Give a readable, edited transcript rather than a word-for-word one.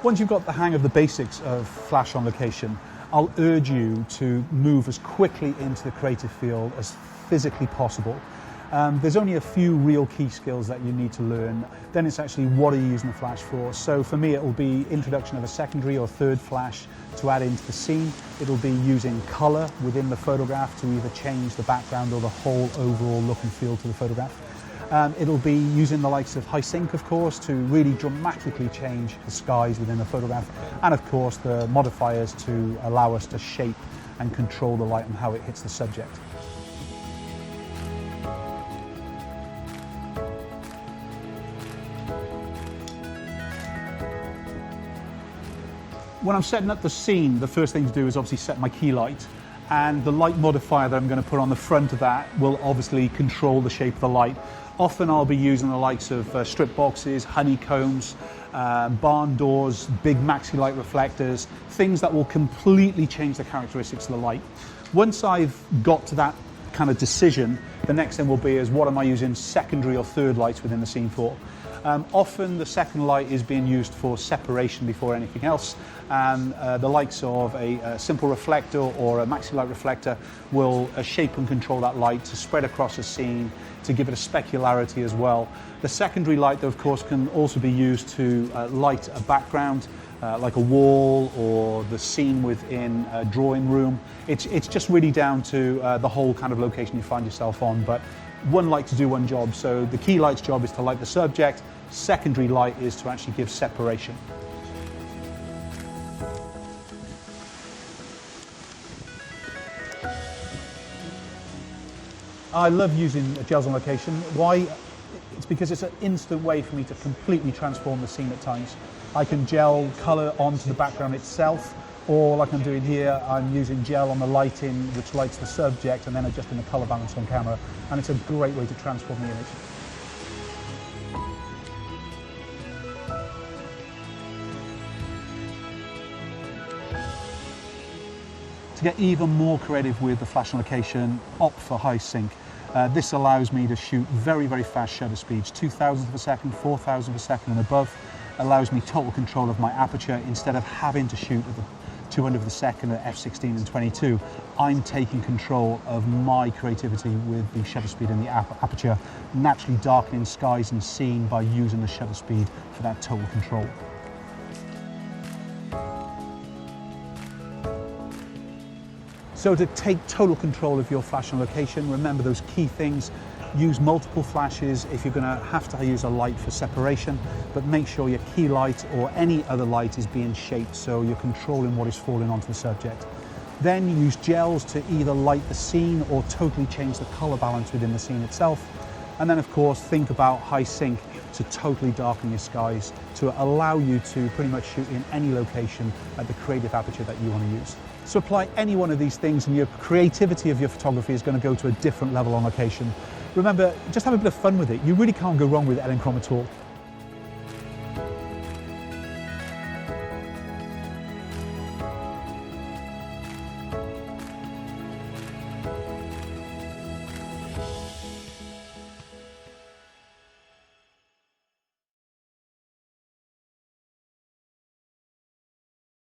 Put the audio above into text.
Once you've got the hang of the basics of flash on location, I'll urge you to move as quickly into the creative field as physically possible. There's only a few real key skills that you need to learn. Then it's actually what are you using the flash for. So for me it will be introduction of a secondary or third flash to add into the scene. It'll be using colour within the photograph to either change the background or the whole overall look and feel to the photograph. It'll be using the likes of high sync, of course, to really dramatically change the skies within the photograph, and of course the modifiers to allow us to shape and control the light and how it hits the subject. When I'm setting up the scene, the first thing to do is obviously set my key light, and the light modifier that I'm going to put on the front of that will obviously control the shape of the light. Often I'll be using the likes of strip boxes, honeycombs, barn doors, big maxi light reflectors, things that will completely change the characteristics of the light. Once I've got to that kind of decision, the next thing will be is what am I using secondary or third lights within the scene for? Often the second light is being used for separation before anything else, and the likes of a simple reflector or a maxi light reflector will shape and control that light to spread across a scene, to give it a specularity as well. The secondary light, though, of course, can also be used to light a background, like a wall or the scene within a drawing room. It's just really down to the whole kind of location you find yourself on, but one light to do one job. So the key light's job is to light the subject, secondary light is to actually give separation. I love using gels on location. Why? It's because it's an instant way for me to completely transform the scene at times. I can gel colour onto the background itself, or like I'm doing here, I'm using gel on the lighting which lights the subject and then adjusting the colour balance on camera, and it's a great way to transform the image. To get even more creative with the flash on location, opt for high sync. This allows me to shoot very, very fast shutter speeds, 2,000th of a second, 4,000th of a second and above. Allows me total control of my aperture instead of having to shoot at the 200th of a second at f16 and 22. I'm taking control of my creativity with the shutter speed and the aperture, naturally darkening skies and scene by using the shutter speed for that total control. So to take total control of your flash on location, remember those key things. Use multiple flashes if you're going to have to use a light for separation, but make sure your key light or any other light is being shaped so you're controlling what is falling onto the subject. Then use gels to either light the scene or totally change the color balance within the scene itself. And then of course think about high sync to totally darken your skies to allow you to pretty much shoot in any location at the creative aperture that you want to use. So apply any one of these things and your creativity of your photography is going to go to a different level on location. Remember, just have a bit of fun with it. You really can't go wrong with Edenchrome at all.